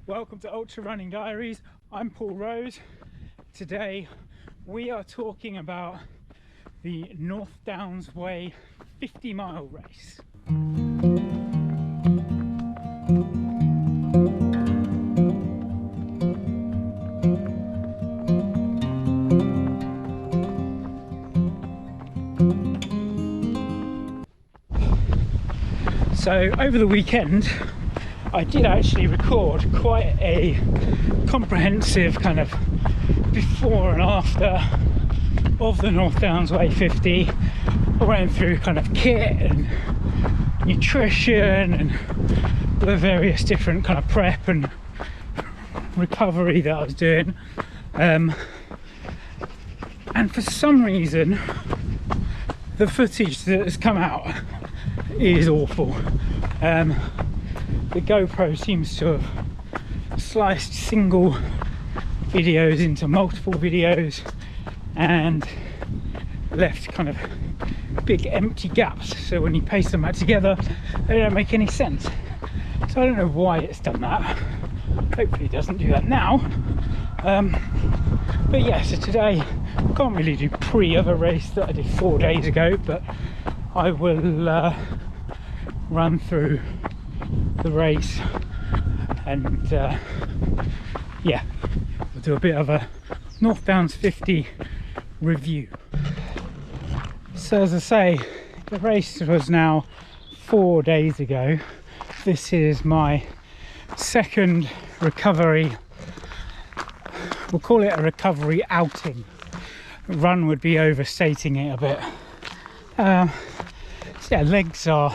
Welcome to Ultra Running Diaries. I'm Paul Rose. Today we are talking about the North Downs Way 50-mile race. So over the weekend I did actually record quite a comprehensive kind of before and after of the North Downs Way 50. I went through kind of kit and nutrition and the various different kind of prep and recovery that I was doing, and for some reason the footage that has come out is awful. The GoPro seems to have sliced single videos into multiple videos and left kind of big empty gaps, so when you paste them back together they don't make any sense. So I don't know why it's done that. Hopefully it doesn't do that now. But yeah, so today I can't really do pre of a race that I did 4 days ago, but I will run through the race and yeah, we'll do a bit of a North Downs 50 review. So as I say, the race was now 4 days ago. This is my second recovery, we'll call it a recovery outing. Run would be overstating it a bit. So yeah, legs are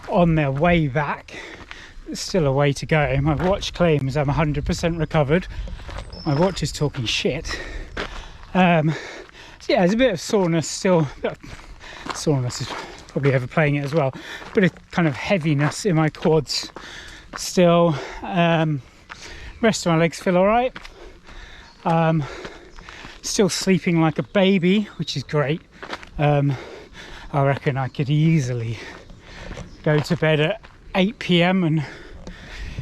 on their way back. There's still a way to go. My watch claims I'm 100% recovered. My watch is talking shit. So yeah, there's a bit of soreness still. Soreness is probably overplaying it as well. Bit of kind of heaviness in my quads still. Rest of my legs feel all right. Still sleeping like a baby, which is great. I reckon I could easily go to bed at 8 PM and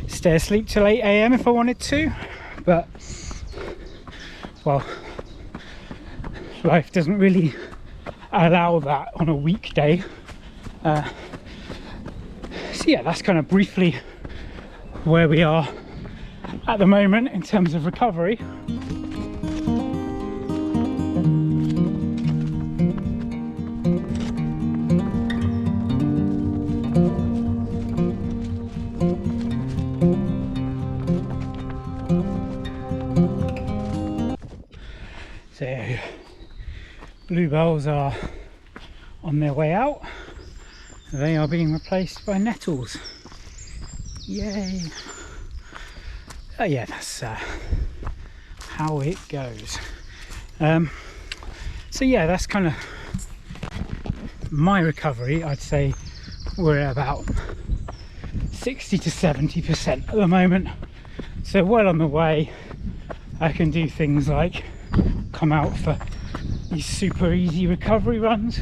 stay asleep till 8 AM if I wanted to, but well, life doesn't really allow that on a weekday. So yeah, that's kind of briefly where we are at the moment in terms of recovery. So bluebells are on their way out. They are being replaced by nettles. Yay! Yeah, that's how it goes. So yeah, that's kind of my recovery. I'd say we're at about 60 to 70% at the moment. So well on the way. I can do things like come out for these super easy recovery runs.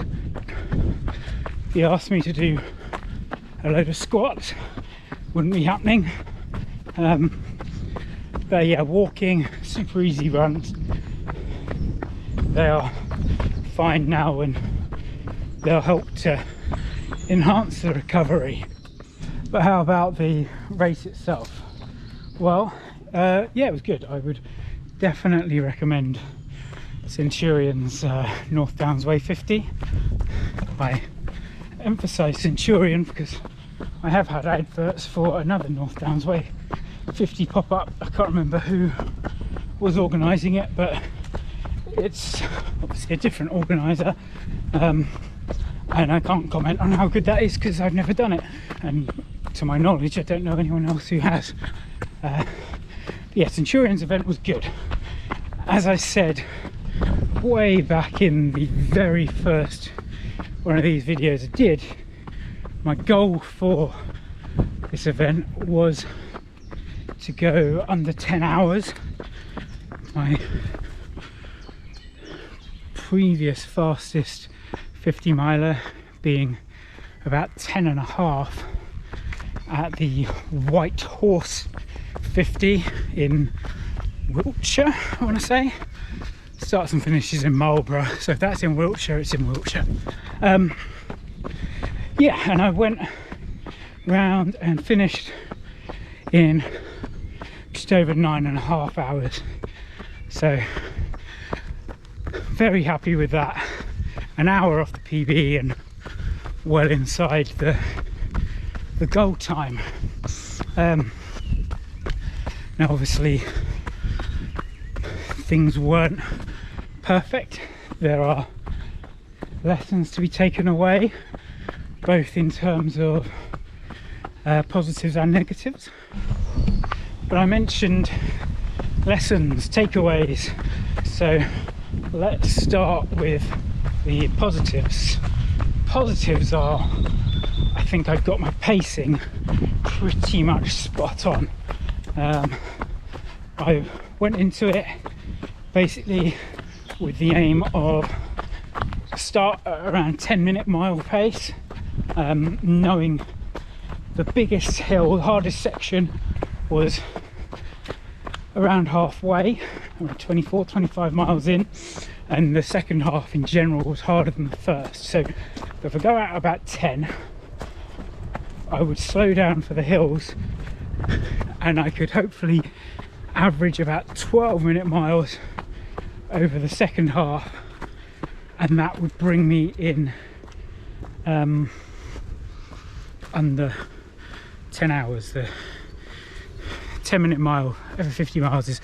If you asked me to do a load of squats, wouldn't be happening. But yeah, walking, super easy runs, they are fine now and they'll help to enhance the recovery. But how about the race itself? Well, yeah, it was good. I would definitely recommend Centurion's North Downs Way 50. I emphasise Centurion because I have had adverts for another North Downs Way 50 pop up. I can't remember who was organising it, but it's obviously a different organiser, and I can't comment on how good that is because I've never done it, and to my knowledge I don't know anyone else who has. Yeah, Centurion's event was good. As I said way back in the very first one of these videos I did, my goal for this event was to go under 10 hours. My previous fastest 50 miler being about 10 and a half at the White Horse 50 in Wiltshire, I want to say. Starts and finishes in Marlborough, so if that's in Wiltshire, it's in Wiltshire. Yeah, and I went round and finished in just over 9.5 hours, so very happy with that. An hour off the PB and well inside the goal time. Now obviously things weren't perfect. There are lessons to be taken away, both in terms of positives and negatives. But I mentioned lessons, takeaways, so let's start with the positives. Positives are, I think I've got my pacing pretty much spot on. I went into it basically with the aim of start at around 10-minute mile pace, knowing the biggest hill, the hardest section was around halfway, around 24-25 miles in, and the second half in general was harder than the first. So if I go out about 10, I would slow down for the hills and I could hopefully average about 12-minute miles over the second half, and that would bring me in under 10 hours. The 10-minute mile over 50 miles is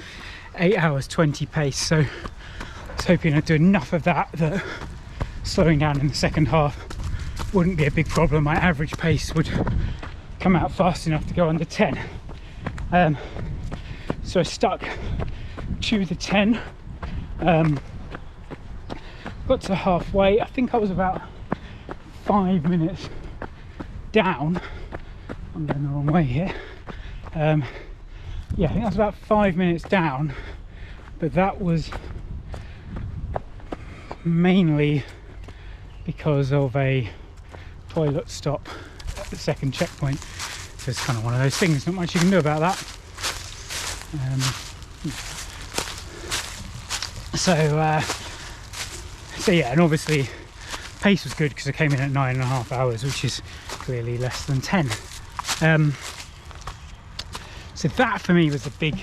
8 hours 20 pace, so I was hoping I'd do enough of that slowing down in the second half wouldn't be a big problem. My average pace would come out fast enough to go under 10. So I stuck to the 10, got to halfway. I think I was about 5 minutes down. I'm going the wrong way here. Yeah, I think I was about 5 minutes down, but that was mainly because of a toilet stop at the second checkpoint. So it's kind of one of those things, not much you can do about that. So yeah, and obviously pace was good because I came in at 9.5 hours, which is clearly less than 10. So that for me was the big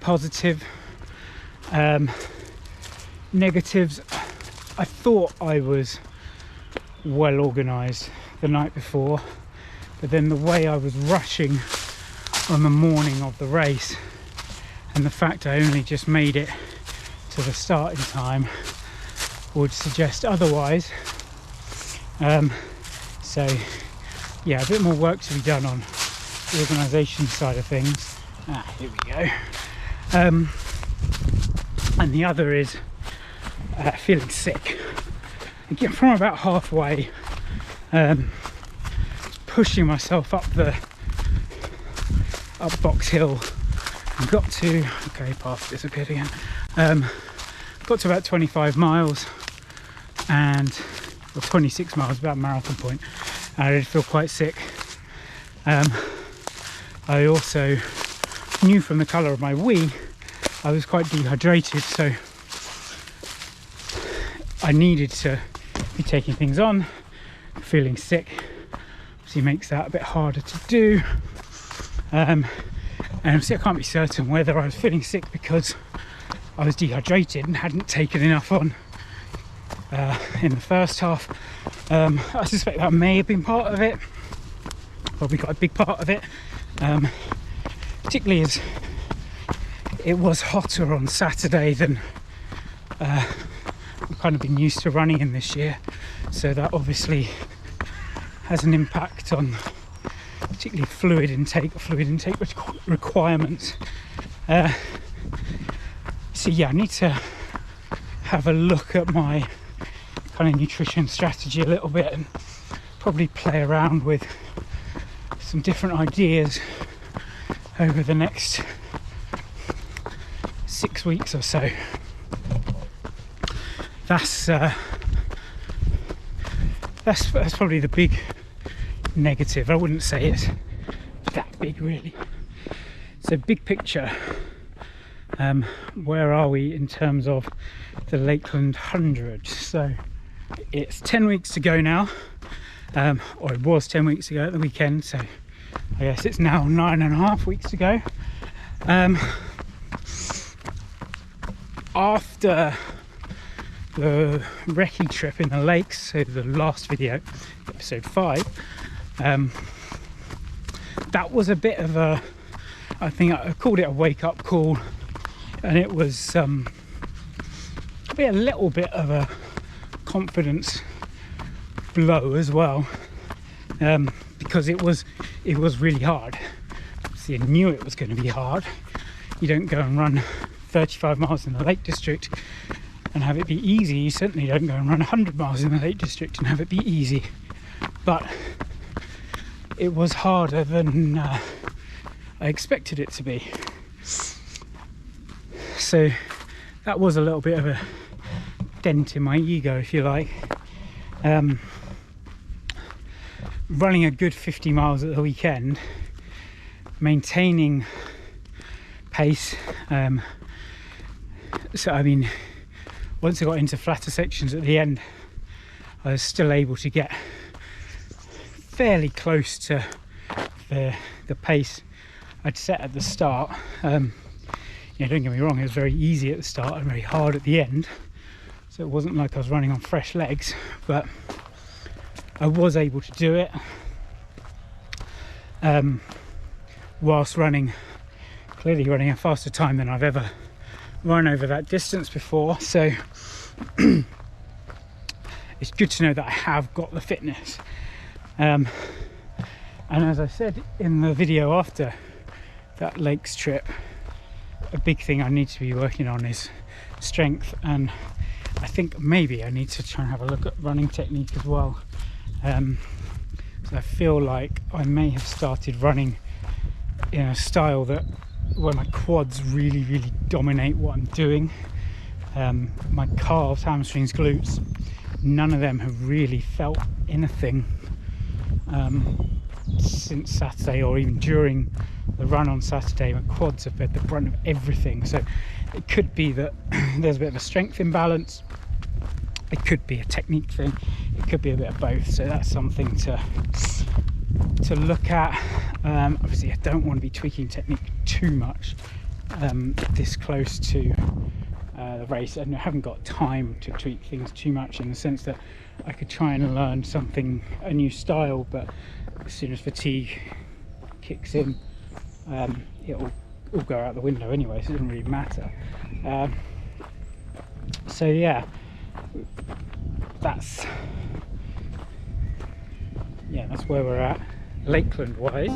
positive. Negatives, I thought I was well organised the night before, but then the way I was rushing on the morning of the race and the fact I only just made it to the starting time would suggest otherwise. So yeah, a bit more work to be done on the organisation side of things. Here we go. And the other is feeling sick. Again, from about halfway, pushing myself up Box Hill, and got to, okay, path disappeared again. Got to about 25 miles and, or 26 miles, about marathon point, and I did feel quite sick. I also knew from the colour of my wee I was quite dehydrated, so I needed to be taking things on. Feeling sick obviously makes that a bit harder to do, and obviously I can't be certain whether I was feeling sick because I was dehydrated and hadn't taken enough on in the first half. I suspect that may have been part of it, probably quite a big part of it, particularly as it was hotter on Saturday than I've kind of been used to running in this year, so that obviously has an impact on particularly fluid intake requirements. So yeah, I need to have a look at my kind of nutrition strategy a little bit and probably play around with some different ideas over the next 6 weeks or so. That's probably the big negative. I wouldn't say it's that big really. So big picture, where are we in terms of the Lakeland 100? So it's 10 weeks to go now, or it was 10 weeks ago at the weekend, so I guess it's now 9.5 weeks to go. After the recce trip in the lakes, so the last video, episode 5, that was a bit of a, I think I called it a wake-up call, and it was a little bit of a confidence blow as well, because it was really hard. See, I knew it was going to be hard. You don't go and run 35 miles in the Lake District and have it be easy. You certainly don't go and run 100 miles in the Lake District and have it be easy. But it was harder than I expected it to be. So that was a little bit of a dent in my ego, if you like. Running a good 50 miles at the weekend, maintaining pace. So I mean, once I got into flatter sections at the end, I was still able to get fairly close to the pace I'd set at the start. Don't get me wrong, it was very easy at the start and very hard at the end, so it wasn't like I was running on fresh legs, but I was able to do it whilst clearly running a faster time than I've ever run over that distance before. So it's good to know that I have got the fitness, and as I said in the video after that lakes trip, a big thing I need to be working on is strength, and I think maybe I need to try and have a look at running technique as well. So I feel like I may have started running in a style where my quads really dominate what I'm doing. My calves, hamstrings, glutes, none of them have really felt anything since Saturday, or even during the run on Saturday. My quads have been the brunt of everything, so it could be that there's a bit of a strength imbalance, it could be a technique thing, it could be a bit of both. So that's something to look at. Obviously I don't want to be tweaking technique too much this close to the race, and I haven't got time to tweak things too much, in the sense that I could try and learn a new style, but as soon as fatigue kicks in, it'll all go out the window anyway, so it doesn't really matter. So yeah, that's where we're at Lakeland wise.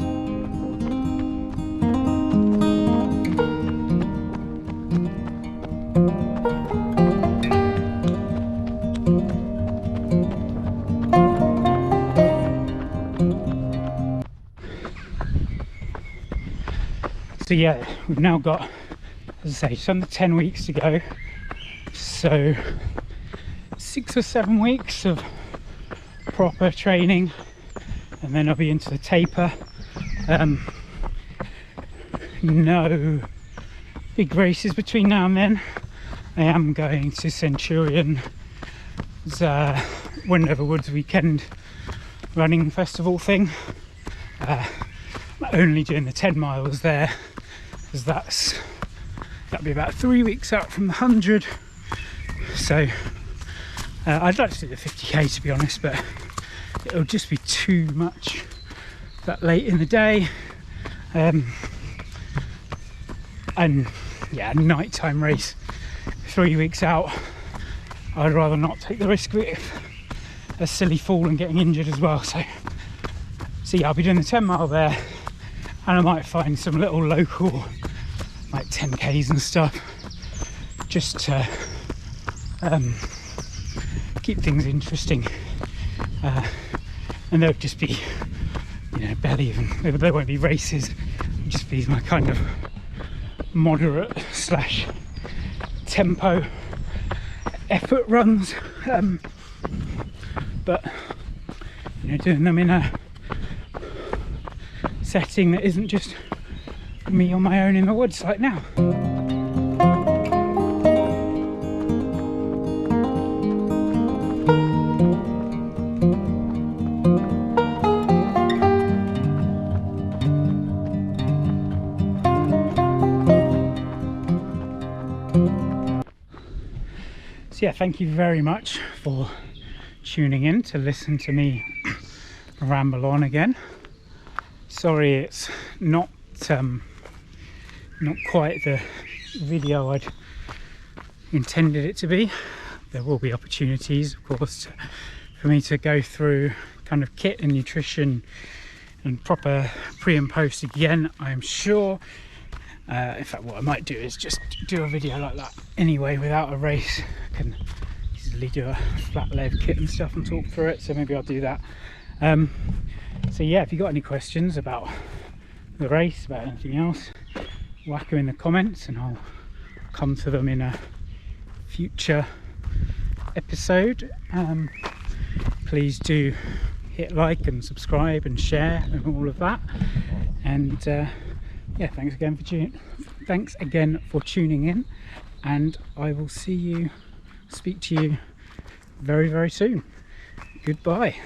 So yeah, we've now got, as I say, just under 10 weeks to go, so 6 or 7 weeks of proper training, and then I'll be into the taper. No big races between now and then. I am going to Centurion's Wendover Woods weekend running festival thing. I'm only doing the 10 miles there, because that'll be about 3 weeks out from the 100. So I'd like to do the 50k, to be honest, but it'll just be too much that late in the day, and yeah, nighttime race 3 weeks out. I'd rather not take the risk of it, a silly fall and getting injured as well. So yeah, I'll be doing the 10 mile there, and I might find some little local like 10k's and stuff, just to keep things interesting, and there'll just be, barely even, there won't be races, it'll just be my kind of moderate / tempo effort runs, but doing them in a setting that isn't just me on my own in the woods like now. So yeah, thank you very much for tuning in to listen to me ramble on again. Sorry it's not quite the video I'd intended it to be. There will be opportunities, of course, for me to go through kind of kit and nutrition and proper pre and post again, I'm sure. In fact, what I might do is just do a video like that anyway without a race. I can easily do a flat layered kit and stuff and talk through it, so maybe I'll do that. So yeah, if you got any questions about the race, about anything else, whack them in the comments and I'll come to them in a future episode. Please do hit like and subscribe and share and all of that. And yeah, thanks again for tuning in, and I will speak to you very, very soon. Goodbye.